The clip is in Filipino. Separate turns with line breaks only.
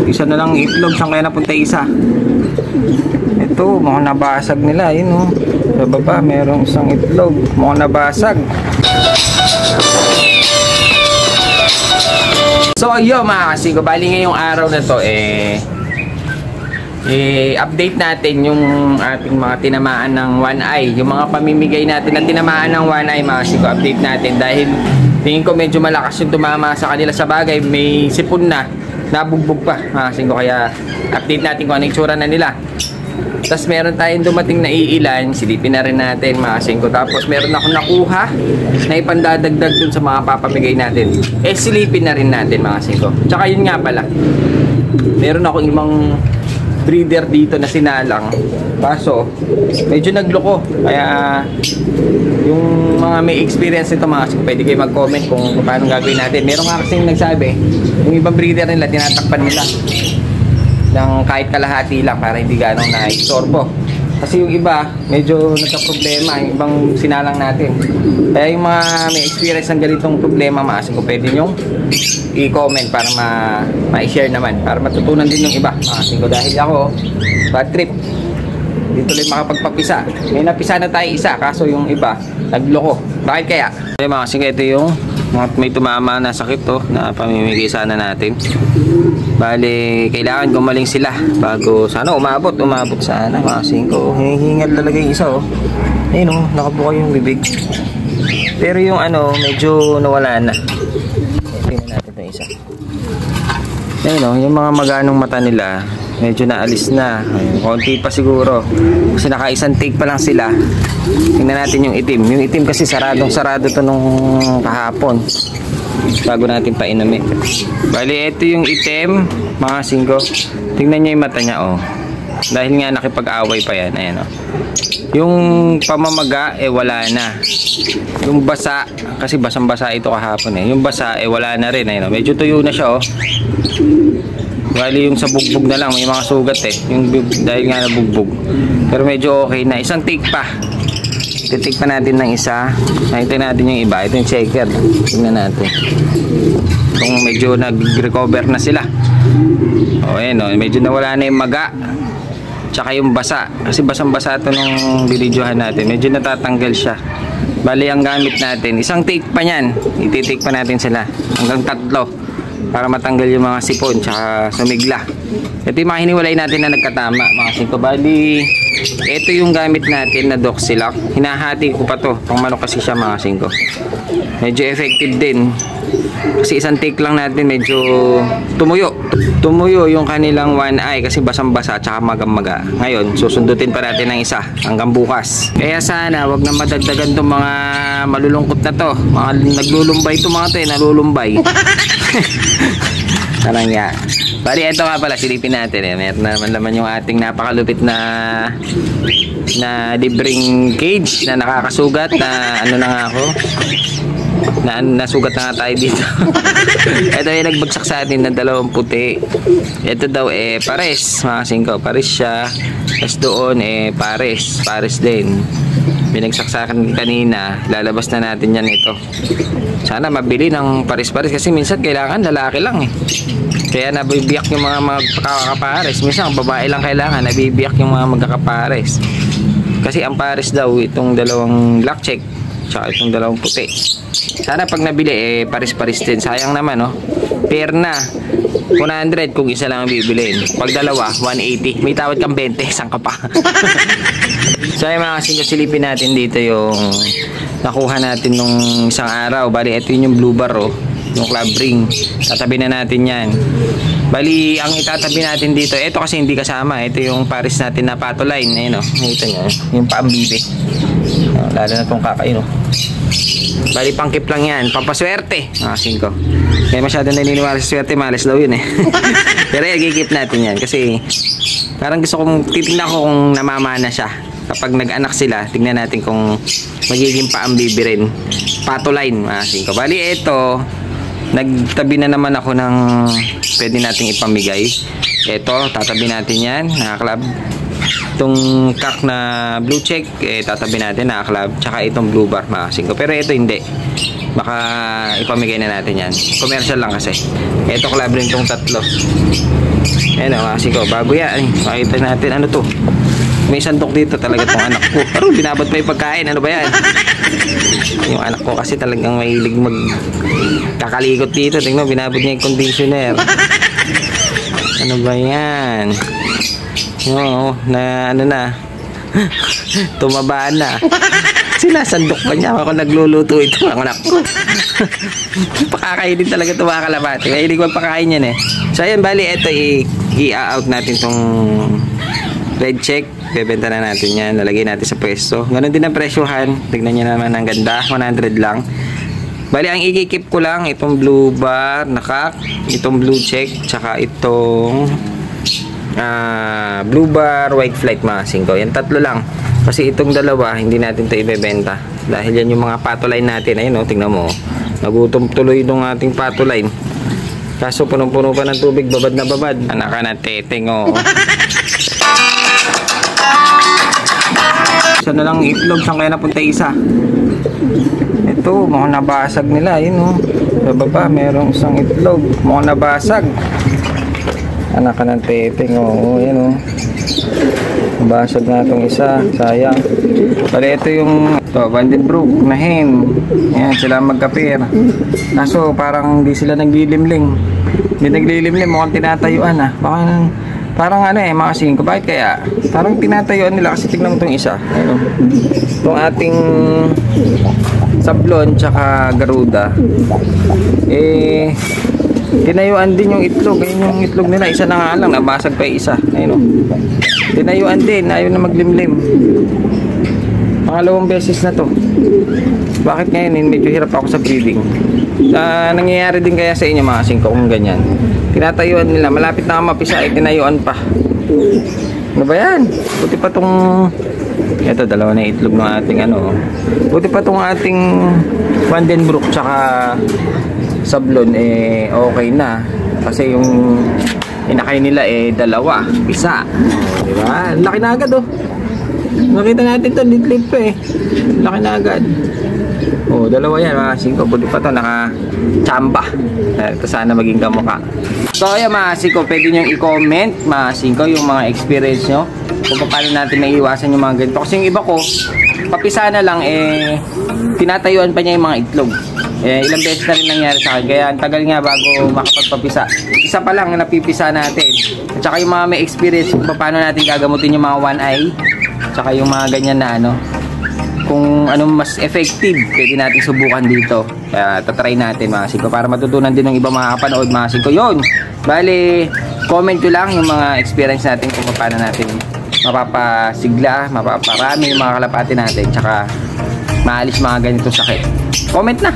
Isa na lang itlog, saan kaya napunta isa? Ito, mukhang nabasag nila, yun o. Sa baba, merong isang itlog, mukhang nabasag. So ayun mga kasingko, bali ngayong araw na to update natin yung ating mga tinamaan ng one eye, yung mga pamimigay natin na tinamaan ng one eye mga kasingko, update natin dahil tingin ko medyo malakas yung tumama sa kanila. Sa bagay may sipon na, nabugbog pa mga kasingko, kaya update natin kung ano yung tsura na nila. Tapos meron tayong dumating na iilan, silipin na rin natin mga kasingko. Tapos meron akong nakuha na ipandadagdag dun sa mga papamigay natin, silipin na rin natin mga kasingko. Tsaka yun nga pala, meron akong ibang breeder dito na sinalang, kaso medyo nagloko. Kaya yung mga may experience nito mga kasingko, pwede kayo mag-comment kung paano gagawin natin. Meron nga kasing nagsabi, yung ibang breeder nila tinatakpan nila ng kahit kalahati lang para hindi ganong na-istorbo. Kasi yung iba, medyo nagka-problema, yung ibang sinalang natin. Kaya yung mga may experience ng ganitong problema, maasin ko, pwede nyong i-comment para ma-share naman, para matutunan din yung iba. Maasin ko, dahil ako, bad trip, dito lang makapagpapisa. May napisa na tayo isa, kaso yung iba, nagloko. Bakit kaya? Kaya maasin ko, ito yung may tumama na sakit na pamimigay sana natin. Bali, kailangan gumaling sila bago sana umabot sana mga kasingko. Hihingal talaga yung isa ayun nakabuka yung bibig. Pero yung medyo nawala na. Tingnan natin itong isa. Ayun yung mga maganong mata nila medyo naalis na. Ayun, konti pa siguro kasi naka-isang take pa lang sila. Tingnan natin yung itim. Yung itim kasi sarado to nung kahapon bago natin painumin. Bali, ito yung itim mga kasingko. Tingnan nyo yung mata niya dahil nga nakipag-away pa yan. Ayan yung pamamaga wala na. Yung basa, kasi basang-basa ito kahapon yung basa wala na rin. Ayan medyo tuyo na siya bali yung sa bugbog na lang may mga sugat yung dahil nga nabugbog. Pero medyo okay na. Isang take pa. Titik pa natin ng isa. Nakita natin yung iba. Ito yung checker. Tingnan natin. Kung medyo nag-recover na sila. Ayan medyo nawala na yung maga. Tsaka yung basa. Kasi basang-basa ito nung binidyohan natin. Medyo natatanggal siya. Bali ang gamit natin, isang take pa yan. Iti-take pa natin sila. Hanggang 3. Para matanggal yung mga sipon tsaka sumigla. Ito yung mga hiniwalay natin na nagkatama mga kasingko. Bali, ito yung gamit natin na Doxilac. Hinahati ko pa to. Pang manok kasi siya mga kasingko. Medyo effective din. Kasi isang take lang natin medyo tumuyo yung kanilang one eye kasi basang-basa tsaka magang-maga. Ngayon, susundutin pa natin ng isa hanggang bukas. Kaya sana wag na madagdagan tong mga malulungkot na to. Mga naglulumbay to mga to nalulumbay. Parang nga. Bali, ito nga pala, silipin natin meron naman yung ating napakalupit na libreng cage na nakakasugat na na nga ako. Nasugat na nga tayo dito. Ito yung nagbagsak sa atin na dalawang puti. Ito daw pares mga kasingko, pares siya. Tapos doon pares din. Binagsaksakan kanina, lalabas na natin yan ito. Sana mabili ng pares-pares kasi minsan kailangan lalaki lang kaya nabibiyak yung mga magkakapares. Minsan babae lang kailangan, nabibiyak yung mga magkakapares. Kasi ang pares daw itong dalawang black check tsaka itong dalawang puti. Sana pag nabili pares-pares din. Sayang naman pair na 100 kung isa lang ang bibilin. Pag dalawa 180. May tawad kang 20, isang ka pa. So ay mga kasingko, silipin natin dito yung nakuha natin nung isang araw. Bali ito yung blue bar yung club ring. Tatabi na natin yan. Bali ang itatabi natin dito, ito kasi hindi kasama. Ito yung pares natin na patoline. Ayun nakita nyo yung paambibi. Lalo na itong kakain bali pangkip lang yan, pampaswerte mga kasingko. Kaya masyado naniniwala sa swerte, malas daw yun pero i-keep natin yan kasi parang gusto kong titignan ko kung namamana siya. Kapag nag-anak sila, tignan natin kung magiging paambibi rin. Patoline mga kasingko. Bali ito, nagtabi na naman ako ng pwede nating ipamigay. Ito, tatabi natin yan nakaklab. Itong kak na blue check tatabi natin nakaklab. Tsaka itong blue bar mga kasingko. Pero ito hindi. Baka ipamigay na natin yan. Commercial lang kasi. Ito collab rin tong tatlo. Ayan o, kasi ko, bago yan. Makita natin, ano to? May sandok dito talaga tong anak ko. Pero binabot pa yung pagkain, ano ba yan? Yung anak ko kasi talagang mahilig kakalikot dito. Tingnan, binabot niya yung conditioner. Ano ba yan? Oo, na ano na. Tumaba na. Sinasandok pa niya ako nagluluto ito ang anak ko. Pakakainin talaga ito mga kalapati. Mahilig magpakain yan eh. So ayan, bali ito i-out natin tong red check. Bebenta na natin yan. Lalagay natin sa pwesto. Ganon din ang presyohan. Tignan nyo naman ang ganda. 100 lang. Bali, ang i-keep ko lang itong blue bar, nakak, itong blue check, tsaka itong blue bar, white flight mga singko. Yan tatlo lang. Kasi itong dalawa, hindi natin ito ibebenta. Dahil yan yung mga patoline natin. Ayun o, tingnan mo. Nagutom tuloy itong ating patoline. Kaso punong-puno pa ng tubig, babad na babad. Anak ka na teteng o. Isa na lang itlog, saan kaya napunta isa? Ito, mukhang nabasag nila, yun o. Sa baba, merong isang itlog, mukhang nabasag. Anak ka ng teteng o, yun o. Nabasag na itong isa, sayang. Pero ito yung Vandenbroek na hen. Ayan, sila magkapir. Kaso parang hindi sila naglilimling. Hindi naglilimling, mukhang tinatayuan ah. Parang ano eh, mga singko. Bakit kaya? Parang tinatayuan nila kasi tignan mo itong isa. Ayun. Itong ating sablon tsaka garuda. Eh, tinayuan din yung itlog. Ayun yung itlog nila. Isa na nga lang. Nabasag pa yung isa. Ayun. Tinayuan din. Ayaw na maglimlim. Pangalawang beses na to. Bakit ngayon? Medyo hirap ako sa breeding. Nangyayari din kaya sa inyo mga singko kung ganyan. Tinatayuan nila, malapit na mapisa ay tinayuan pa. Ano ba yan? Buti pa tong ito, dalawa na itlog ng ating ano. Buti pa tong ating Vandenbroek tsaka sablon eh okay na. Kasi yung inakay nila eh dalawa, isa. Di ba? Laki na agad oh. Nakita natin to, litlip pa eh. Laki na agad. Oh, dalawa yan mga singko. Buti pa to, naka-chamba. Ito sana maging kamukha. So ayan mga singko, pwede nyo i-comment mga singko yung mga experience nyo kung paano natin naiiwasan yung mga ganito. Kasi yung iba ko, papisa na lang eh, tinatayuan pa niya yung mga itlog. Eh, ilang beses na rin nangyari sa akin. Kaya ang tagal nga bago makapagpapisa. Isa pa lang na napipisa natin. At saka yung mga may experience kung paano natin gagamutin yung mga one eye. Tsaka yung mga ganyan na ano, kung anong mas effective pwede natin subukan dito. Kaya tatry natin mga singko para matutunan din ng iba mga kapanood mga singko. Yun, bali comment ko lang yung mga experience natin kung paano natin mapapasigla, mapaparami yung mga kalapati natin, tsaka maalis mga ganitong sakit. Comment na.